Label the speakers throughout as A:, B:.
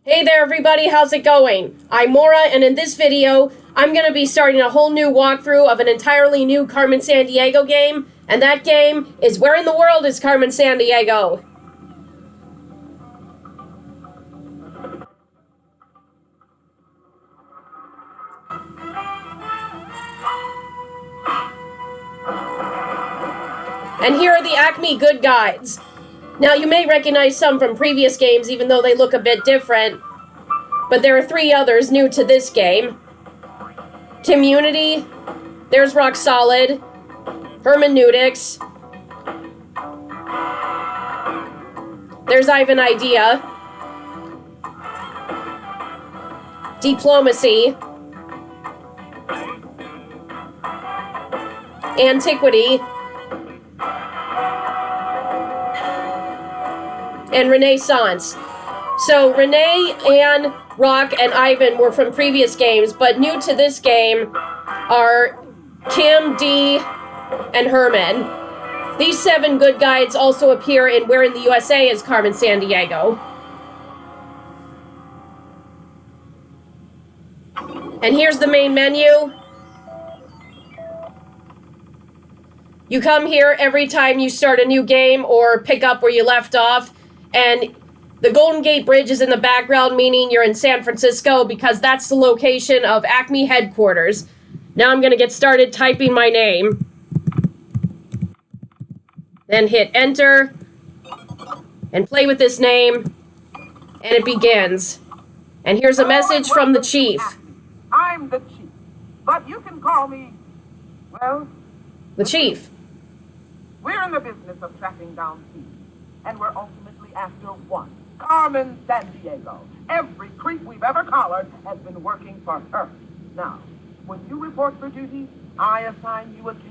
A: Hey there everybody, how's it going? I'm Maura, and in this video, I'm going to be starting a whole new walkthrough of an entirely new Carmen Sandiego game, and that game is Where in the World is Carmen Sandiego? And here are the Acme Good Guides. Now, you may recognize some from previous games, even though they look a bit different, but there are 3 others new to this game. Timmunity, there's Rock Solid, Hermeneutics, there's Ivan Idea, Diplomacy, Antiquity, and Renaissance. So Renee, Anne, Rock, and Ivan were from previous games, but new to this game are Kim, Dee, and Herman. These 7 good guides also appear in Where in the USA is Carmen Sandiego. And here's the main menu. You come here every time you start a new game or pick up where you left off, and the Golden Gate Bridge is in the background, meaning you're in San Francisco, because that's the location of Acme headquarters. Now I'm going to get started typing my name. Then hit enter, and play with this name, and it begins. And here's a message from the chief.
B: I'm the chief, but you can call me, well...
A: The chief.
B: We're in the business of tracking down thieves, and we're ultimately after one. Carmen Sandiego. Every creep we've ever collared has been working for her. Now, when you report for duty, I assign you a case.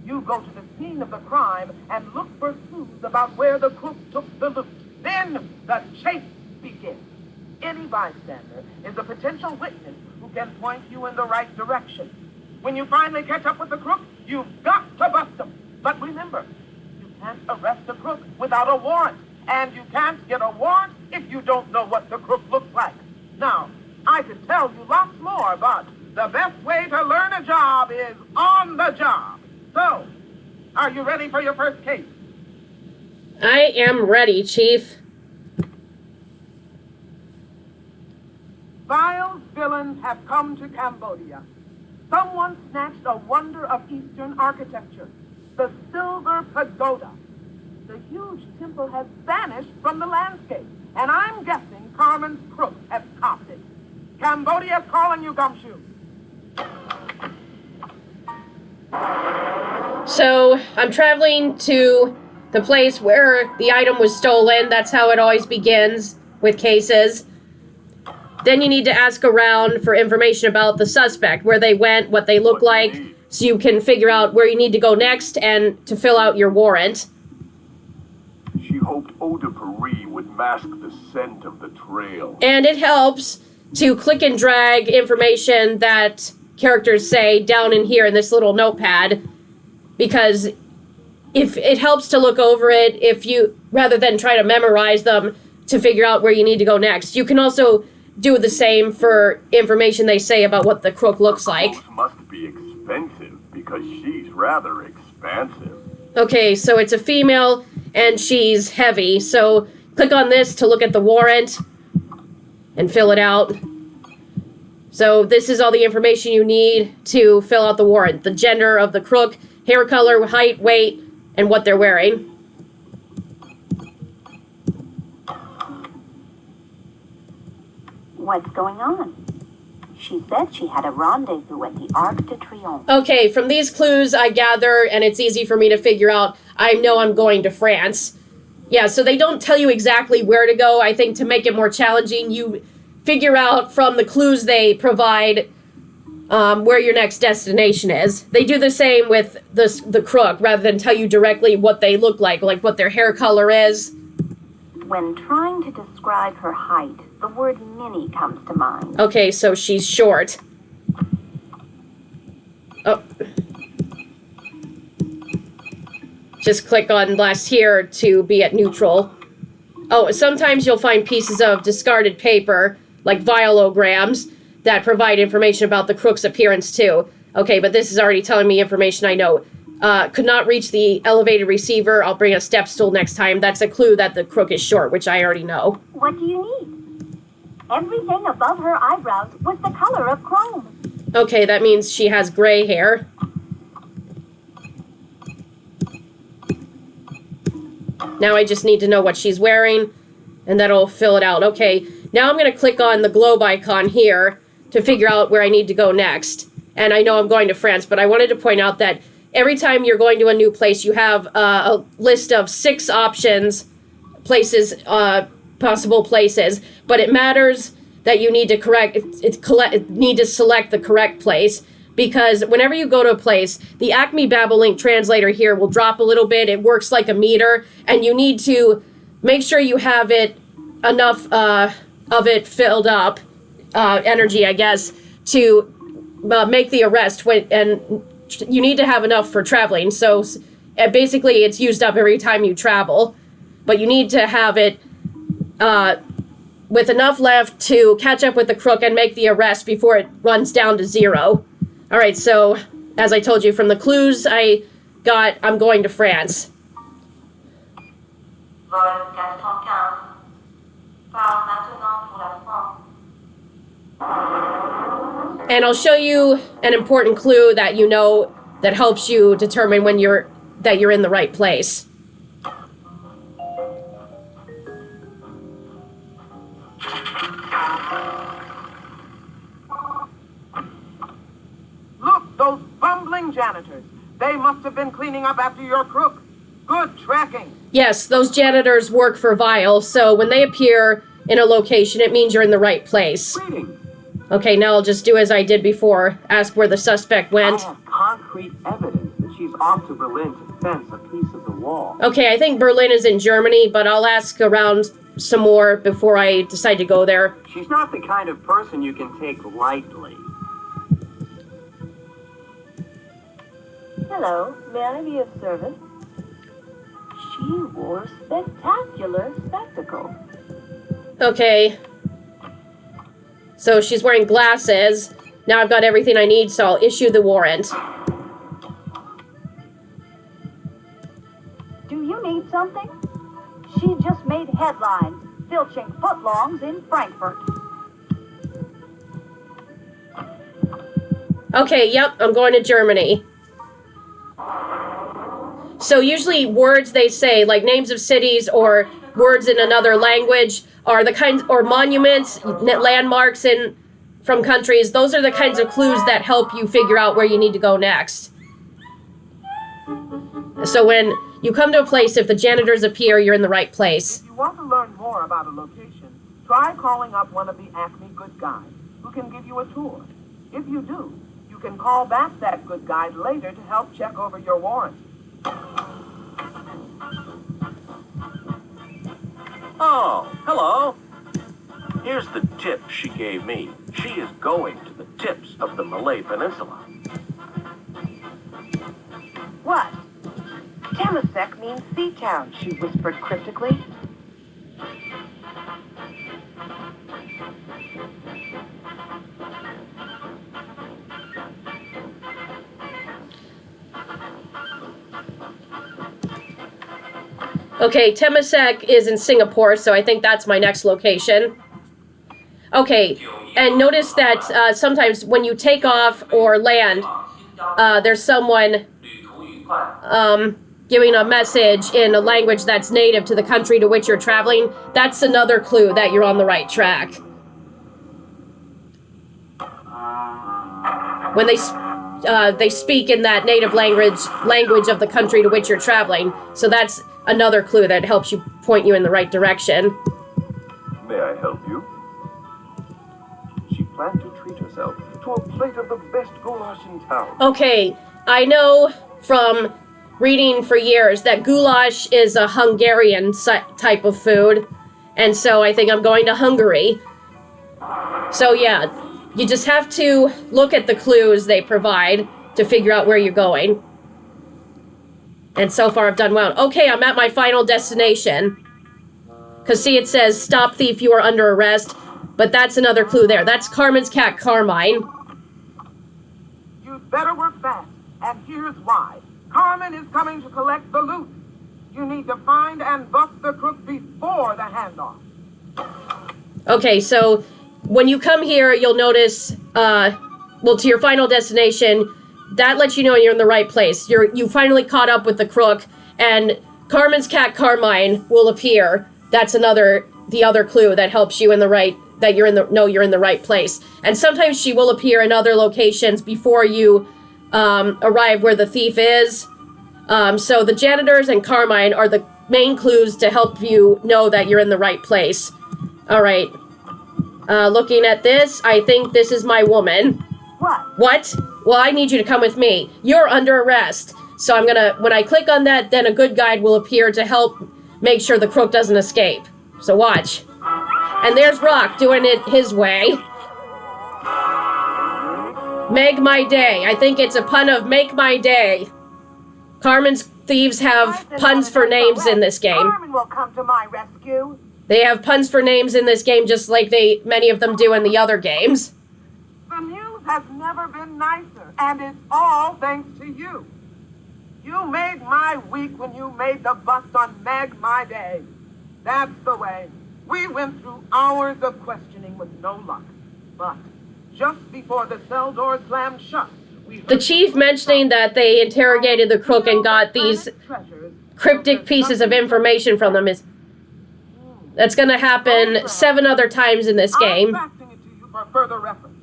B: You go to the scene of the crime and look for clues about where the crook took the loot. Then the chase begins. Any bystander is a potential witness who can point you in the right direction. When you finally catch up with the crook, you've got to bust him. But remember, you can't arrest a crook without a warrant. And you can't get a warrant if you don't know what the crook looks like. Now, I could tell you lots more, but the best way to learn a job is on the job. So, are you ready for your first case?
A: I am ready, Chief.
B: Vile villains have come to Cambodia. Someone snatched a wonder of Eastern architecture, the Silver Pagoda. The huge temple has vanished from the landscape, and I'm guessing Carmen's crook has copped it. Cambodia's calling you, Gumshoe.
A: So, I'm traveling to the place where the item was stolen. That's how it always begins with cases. Then you need to ask around for information about the suspect, where they went, what they look like, so you can figure out where you need to go next and to fill out your warrant.
C: She hoped Eau de Paris would mask the scent of the trail.
A: And it helps to click and drag information that characters say down in here in this little notepad, because if it helps to look over it, if you, rather than try to memorize them to figure out where you need to go next. You can also do the same for information they say about what the crook looks like.
C: Clothes must be expensive because she's rather expansive.
A: Okay, so it's a female and she's heavy. So click on this to look at the warrant and fill it out. So this is all the information you need to fill out the warrant. The gender of the crook, hair color, height, weight, and what they're wearing.
D: What's going on? She said she had a rendezvous at the Arc de Triomphe.
A: Okay, from these clues I gather, and it's easy for me to figure out, I know I'm going to France. Yeah, so they don't tell you exactly where to go. I think to make it more challenging, you figure out from the clues they provide where your next destination is. They do the same with the crook, rather than tell you directly what they look like what their hair color is.
D: When trying to describe her height, the word mini comes to mind.
A: Okay, so she's short. Oh. Just click on last here to be at neutral. Oh, sometimes you'll find pieces of discarded paper, like violograms, that provide information about the crook's appearance too. Okay, but this is already telling me information I know. Could not reach the elevated receiver. I'll bring a step stool next time. That's a clue that the crook is short, which I already know.
D: What do you need? Everything above her eyebrows was the color of chrome.
A: Okay, that means she has gray hair. Now I just need to know what she's wearing, and that'll fill it out. Okay, now I'm going to click on the globe icon here to figure out where I need to go next. And I know I'm going to France, but I wanted to point out that every time you're going to a new place, you have a list of 6 options, places, possible places, but it matters that you need to need to select the correct place, because whenever you go to a place, the Acme Babelink translator here will drop a little bit. It works like a meter, and you need to make sure you have it enough of it filled up, energy, I guess, to make the arrest. And you need to have enough for traveling. So basically, it's used up every time you travel, but you need to have it with enough left to catch up with the crook and make the arrest before it runs down to 0. All right, so as I told you from the clues I got, I'm going to France. And I'll show you an important clue that you know that helps you determine when you're in the right place.
B: Look, those bumbling janitors. They must have been cleaning up after your crook. Good tracking.
A: Yes, those janitors work for Vile, so when they appear in a location, it means you're in the right place.
E: Greetings.
A: Okay, now I'll just do as I did before. Ask where the suspect went.
E: I have concrete evidence that she's off to Berlin to fence a piece of the wall.
A: Okay, I think Berlin is in Germany, but I'll ask around some more before I decide to go there.
E: She's not the kind of person you can take lightly.
D: Hello, may I be of service? She wore spectacular spectacles.
A: Okay. So she's wearing glasses. Now I've got everything I need, so I'll issue the warrant.
D: Do you need something? She just made headlines, filching footlongs in Frankfurt.
A: Okay, yep, I'm going to Germany. So usually words they say, like names of cities or words in another language, are the kinds, or monuments, landmarks from countries, those are the kinds of clues that help you figure out where you need to go next. So when you come to a place, if the janitors appear, you're in the right place.
B: If you want to learn more about a location, try calling up one of the Acme good guides who can give you a tour. If you do, you can call back that good guide later to help check over your warrant.
C: Oh, hello. Here's the tip she gave me. She is going to the tips of the Malay Peninsula.
B: What? Temasek means sea town, she whispered cryptically.
A: Okay, Temasek is in Singapore, so I think that's my next location. Okay, and notice that sometimes when you take off or land, there's someone giving a message in a language that's native to the country to which you're traveling. That's another clue that you're on the right track. When they speak in that native language of the country to which you're traveling. So that's another clue that helps you point you in the right direction.
C: May I help you?
E: She planned to treat herself to a plate of the best goulash in town.
A: Okay, I know from reading for years that goulash is a Hungarian type of food, and so I think I'm going to Hungary. So yeah, you just have to look at the clues they provide to figure out where you're going. And so far I've done well. Okay, I'm at my final destination. Because see, it says, stop thief, you are under arrest. But that's another clue there. That's Carmen's cat, Carmine.
B: You'd better work fast, and here's why. Carmen is coming to collect the loot. You need to find and bust the crook before the handoff.
A: Okay, so when you come here, you'll notice, well, to your final destination, that lets you know you're in the right place. You finally caught up with the crook, and Carmen's cat, Carmine, will appear. That's the other clue that helps you you're in the right place. And sometimes she will appear in other locations before you arrive where the thief is. So the janitors and Carmine are the main clues to help you know that you're in the right place. All right. Looking at this, I think this is my woman. What? Well, I need you to come with me. You're under arrest. So when I click on that, then a good guide will appear to help make sure the crook doesn't escape. So watch. And there's Rock doing it his way. Make my day. I think it's a pun of make my day. Carmen's thieves have puns for names in this game.
B: Carmen will come to my rescue.
A: They have puns for names in this game just like many of them do in the other games.
B: The news has never been nicer, and it's all thanks to you. You made my week when you made the bust on Meg my day. That's the way. We went through hours of questioning with no luck. But just before the cell door slammed shut,
A: the chief mentioning that they interrogated the crook and got these cryptic pieces of information from them that's going to happen 7 other times in this game.
B: I'm faxing it to you for further reference.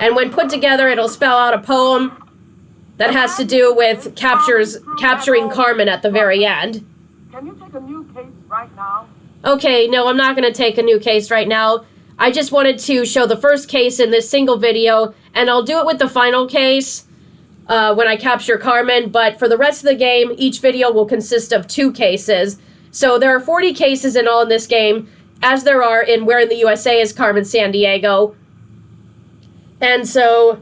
A: And when put together, it'll spell out a poem that has to do with capturing Carmen at the very end.
B: Can you take a new case right now?
A: Okay, no, I'm not going to take a new case right now. I just wanted to show the first case in this single video, and I'll do it with the final case when I capture Carmen, but for the rest of the game, each video will consist of 2 cases. So there are 40 cases in all in this game, as there are in Where in the USA is Carmen Sandiego. And so,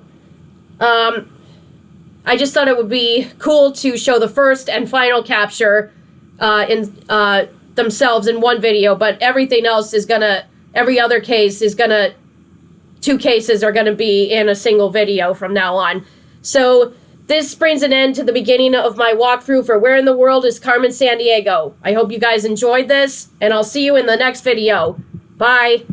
A: I just thought it would be cool to show the first and final capture themselves in one video, but everything else is every other case is 2 cases are gonna be in a single video from now on. So this brings an end to the beginning of my walkthrough for Where in the World is Carmen Sandiego. I hope you guys enjoyed this, and I'll see you in the next video. Bye!